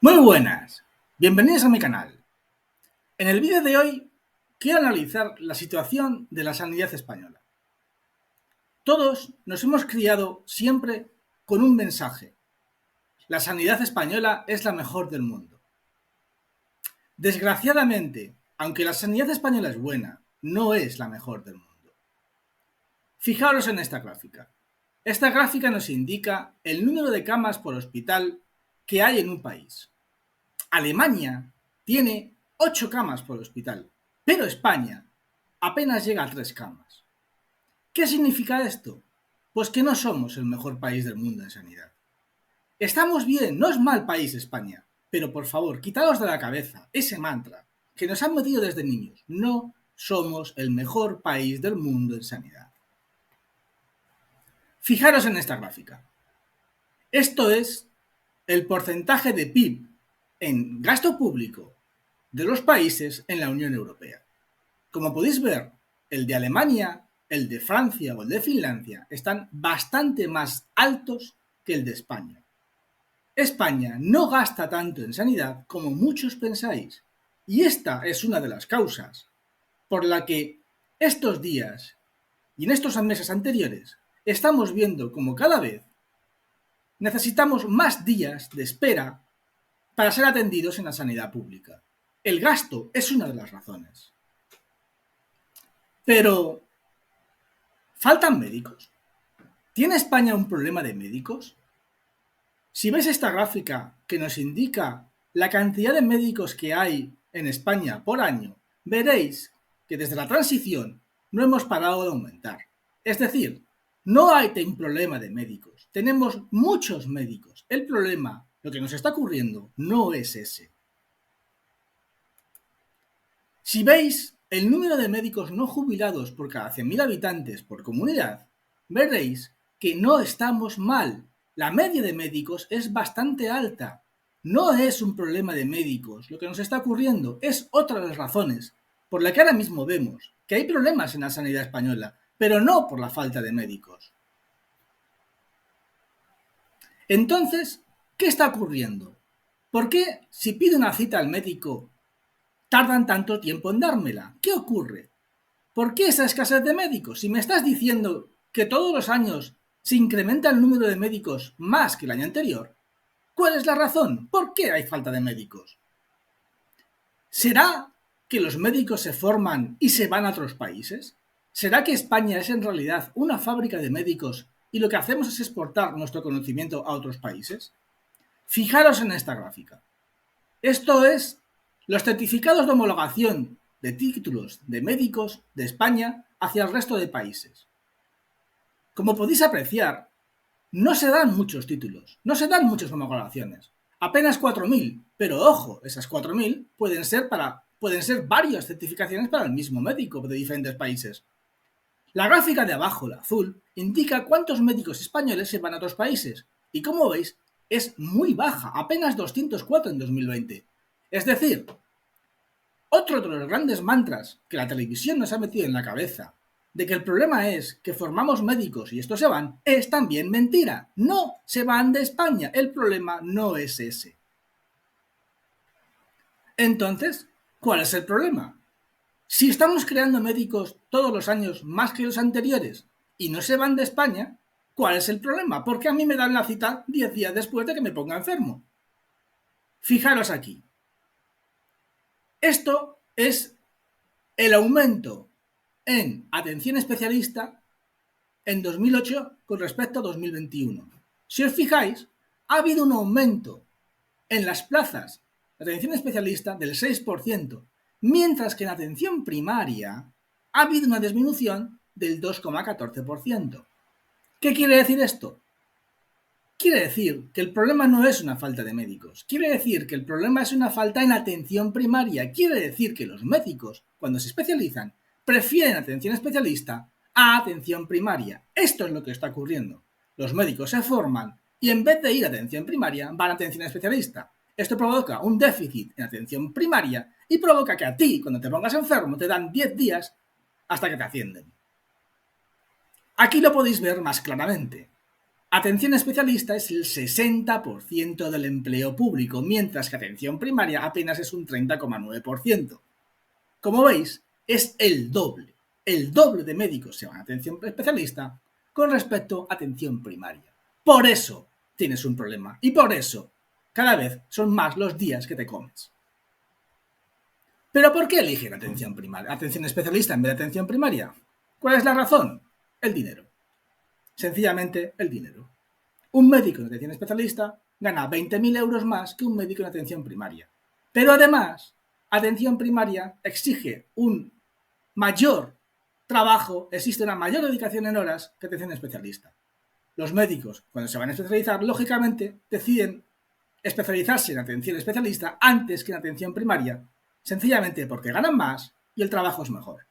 Muy buenas, bienvenidos a mi canal. En el vídeo de hoy quiero analizar la situación de la sanidad española. Todos nos hemos criado siempre con un mensaje: la sanidad española es la mejor del mundo. Desgraciadamente, aunque la sanidad española es buena, no es la mejor del mundo. Fijaros en esta gráfica. Esta gráfica nos indica el número de camas por hospital que hay en un país. Alemania tiene 8 camas por hospital, pero España apenas llega a 3 camas. ¿Qué significa esto? Pues que no somos el mejor país del mundo en sanidad. Estamos bien, no es mal país España, pero por favor, quitaos de la cabeza ese mantra que nos han metido desde niños: no somos el mejor país del mundo en sanidad. Fijaros en esta gráfica. Esto es el porcentaje de PIB en gasto público de los países en la Unión Europea. Como podéis ver, el de Alemania, el de Francia o el de Finlandia están bastante más altos que el de España. España no gasta tanto en sanidad como muchos pensáis, y esta es una de las causas por la que estos días y en estos meses anteriores estamos viendo como cada vez necesitamos más días de espera para ser atendidos en la sanidad pública. El gasto es una de las razones. Pero, ¿faltan médicos? ¿Tiene España un problema de médicos? Si ves esta gráfica que nos indica la cantidad de médicos que hay en España por año, veréis que desde la transición no hemos parado de aumentar. Es decir, no hay un problema de médicos, tenemos muchos médicos. El problema, lo que nos está ocurriendo, no es ese. Si veis el número de médicos no jubilados por cada 100.000 habitantes por comunidad, veréis que no estamos mal. La media de médicos es bastante alta. No es un problema de médicos. Lo que nos está ocurriendo es otra de las razones por la que ahora mismo vemos que hay problemas en la sanidad española, pero no por la falta de médicos. Entonces, ¿qué está ocurriendo? ¿Por qué si pido una cita al médico tardan tanto tiempo en dármela? ¿Qué ocurre? ¿Por qué esa escasez de médicos? Si me estás diciendo que todos los años se incrementa el número de médicos más que el año anterior, ¿cuál es la razón? ¿Por qué hay falta de médicos? ¿Será que los médicos se forman y se van a otros países? ¿Será que España es en realidad una fábrica de médicos y lo que hacemos es exportar nuestro conocimiento a otros países? Fijaros en esta gráfica. Esto es los certificados de homologación de títulos de médicos de España hacia el resto de países. Como podéis apreciar, no se dan muchos títulos, no se dan muchas homologaciones, apenas 4.000, pero ojo, esas 4.000 pueden ser varias certificaciones para el mismo médico de diferentes países. La gráfica de abajo, la azul, indica cuántos médicos españoles se van a otros países, y como veis, es muy baja, apenas 204 en 2020. Es decir, otro de los grandes mantras que la televisión nos ha metido en la cabeza, de que el problema es que formamos médicos y estos se van, es también mentira. No se van de España, el problema no es ese. Entonces, ¿cuál es el problema? Si estamos creando médicos todos los años más que los anteriores y no se van de España, ¿cuál es el problema? ¿Por qué a mí me dan la cita 10 días después de que me ponga enfermo? Fijaros aquí. Esto es el aumento en atención especialista en 2008 con respecto a 2021. Si os fijáis, ha habido un aumento en las plazas de atención especialista del 6%, mientras que en atención primaria ha habido una disminución del 2,14%. ¿Qué quiere decir esto? Quiere decir que el problema no es una falta de médicos, quiere decir que el problema es una falta en atención primaria, quiere decir que los médicos, cuando se especializan, prefieren atención especialista a atención primaria. Esto es lo que está ocurriendo. Los médicos se forman y en vez de ir a atención primaria, van a atención especialista. Esto provoca un déficit en atención primaria y provoca que a ti, cuando te pongas enfermo, te dan 10 días hasta que te atienden. Aquí lo podéis ver más claramente. Atención especialista es el 60% del empleo público, mientras que atención primaria apenas es un 30,9%. Como veis, es el doble. El doble de médicos se van a atención especialista con respecto a atención primaria. Por eso tienes un problema y por eso cada vez son más los días que te comes. ¿Pero por qué eligen atención primaria, atención especialista en vez de atención primaria? ¿Cuál es la razón? El dinero. Sencillamente el dinero. Un médico en atención especialista gana 20.000 euros más que un médico en atención primaria. Pero además, atención primaria exige un mayor trabajo, existe una mayor dedicación en horas que atención especialista. Los médicos, cuando se van a especializar, lógicamente deciden especializarse en atención especialista antes que en atención primaria, sencillamente porque ganan más y el trabajo es mejor.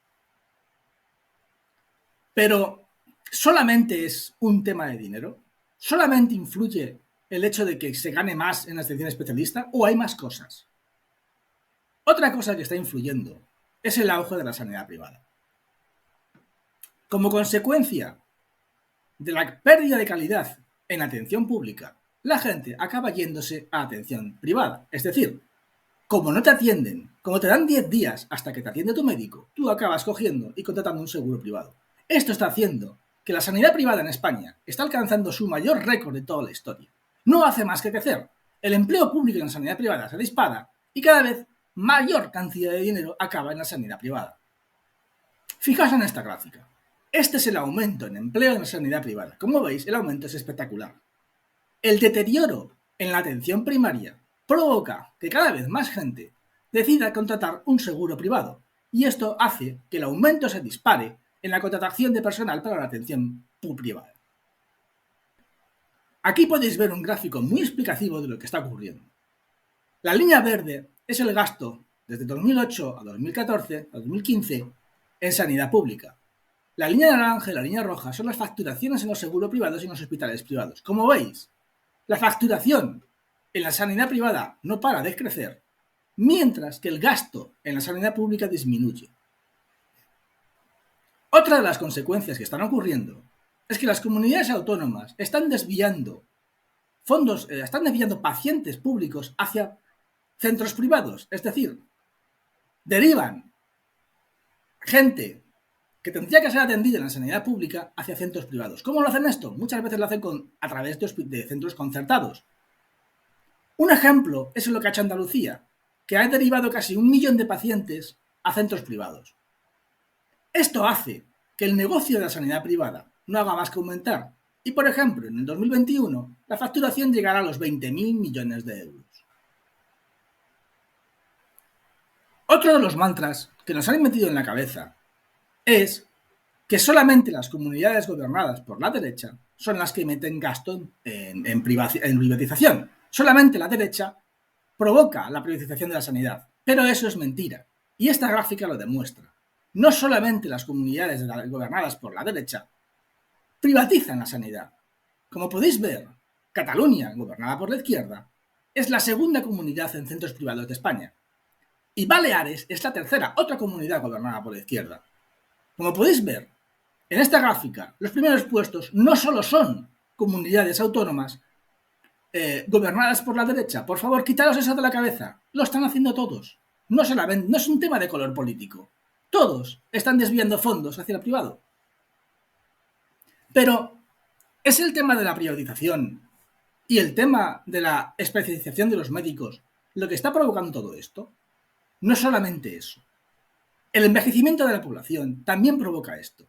Pero, ¿solamente es un tema de dinero? ¿Solamente influye el hecho de que se gane más en la atención especialista o hay más cosas? Otra cosa que está influyendo es el auge de la sanidad privada. Como consecuencia de la pérdida de calidad en atención pública, la gente acaba yéndose a atención privada. Es decir, como no te atienden, como te dan 10 días hasta que te atiende tu médico, tú acabas cogiendo y contratando un seguro privado. Esto está haciendo que la sanidad privada en España está alcanzando su mayor récord de toda la historia. No hace más que crecer. El empleo público en la sanidad privada se dispara y cada vez mayor cantidad de dinero acaba en la sanidad privada. Fijaos en esta gráfica. Este es el aumento en empleo en la sanidad privada. Como veis, el aumento es espectacular. El deterioro en la atención primaria provoca que cada vez más gente decida contratar un seguro privado y esto hace que el aumento se dispare en la contratación de personal para la atención privada. Aquí podéis ver un gráfico muy explicativo de lo que está ocurriendo. La línea verde es el gasto desde 2008 a 2014 a 2015 en sanidad pública. La línea naranja y la línea roja son las facturaciones en los seguros privados y en los hospitales privados. Como veis, la facturación en la sanidad privada no para de crecer, mientras que el gasto en la sanidad pública disminuye. Otra de las consecuencias que están ocurriendo es que las comunidades autónomas están desviando fondos, están desviando pacientes públicos hacia centros privados, es decir, derivan gente que tendría que ser atendida en la sanidad pública hacia centros privados. ¿Cómo lo hacen esto? Muchas veces lo hacen a través de centros concertados. Un ejemplo es lo que ha hecho Andalucía, que ha derivado casi 1 millón de pacientes a centros privados. Esto hace que el negocio de la sanidad privada no haga más que aumentar y, por ejemplo, en el 2021 la facturación llegará a los 20.000 millones de euros. Otro de los mantras que nos han metido en la cabeza es que solamente las comunidades gobernadas por la derecha son las que meten gasto en privatización. Solamente la derecha provoca la privatización de la sanidad. Pero eso es mentira. Y esta gráfica lo demuestra. No solamente las comunidades gobernadas por la derecha privatizan la sanidad. Como podéis ver, Cataluña, gobernada por la izquierda, es la segunda comunidad en centros privados de España. Y Baleares es la tercera, otra comunidad gobernada por la izquierda. Como podéis ver, en esta gráfica, los primeros puestos no solo son comunidades autónomas gobernadas por la derecha. Por favor, quitaros eso de la cabeza. Lo están haciendo todos. No es un tema de color político. Todos están desviando fondos hacia el privado. Pero es el tema de la privatización y el tema de la especialización de los médicos lo que está provocando todo esto. No solamente eso. El envejecimiento de la población también provoca esto.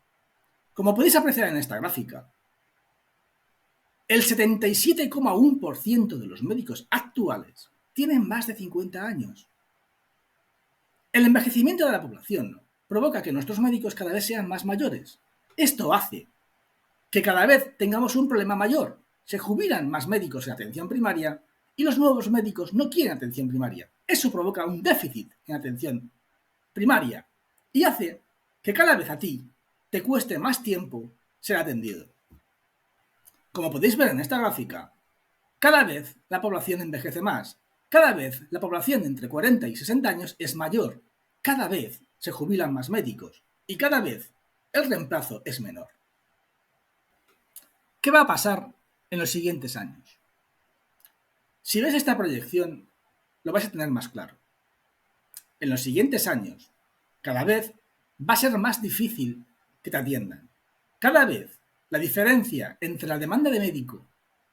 Como podéis apreciar en esta gráfica, el 77,1% de los médicos actuales tienen más de 50 años. El envejecimiento de la población provoca que nuestros médicos cada vez sean más mayores. Esto hace que cada vez tengamos un problema mayor. Se jubilan más médicos en atención primaria y los nuevos médicos no quieren atención primaria. Eso provoca un déficit en atención primaria y hace que cada vez a ti te cueste más tiempo ser atendido. Como podéis ver en esta gráfica, cada vez la población envejece más. Cada vez la población de entre 40 y 60 años es mayor. Cada vez se jubilan más médicos y cada vez el reemplazo es menor. ¿Qué va a pasar en los siguientes años. Si ves esta proyección, lo vas a tener más claro. En los siguientes años, cada vez va a ser más difícil que te atiendan. Cada vez la diferencia entre la demanda de médico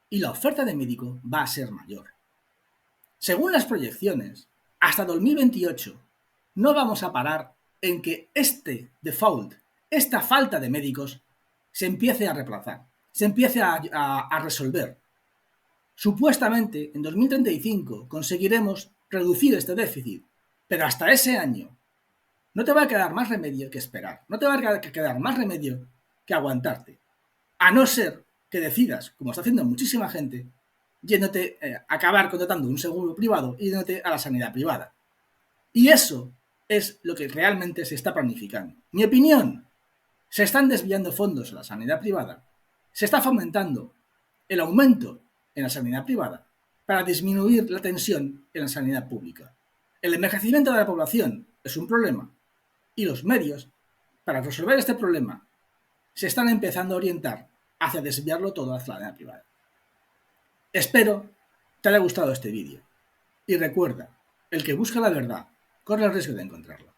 y la oferta de médico va a ser mayor. Según las proyecciones, hasta 2028 no vamos a parar en que este default, esta falta de médicos, se empiece a reemplazar, se empiece a resolver. Supuestamente, en 2035 conseguiremos reducir este déficit, pero hasta ese año no te va a quedar más remedio que esperar, no te va a quedar más remedio que aguantarte, a no ser que decidas, como está haciendo muchísima gente, yéndote acabar contratando un seguro privado y yéndote a la sanidad privada. Y eso es lo que realmente se está planificando. Mi opinión, se están desviando fondos a la sanidad privada, se está fomentando el aumento en la sanidad privada para disminuir la tensión en la sanidad pública. El envejecimiento de la población es un problema y los medios para resolver este problema se están empezando a orientar hacia desviarlo todo hacia la sanidad privada. Espero te haya gustado este vídeo y recuerda, el que busca la verdad corre el riesgo de encontrarla.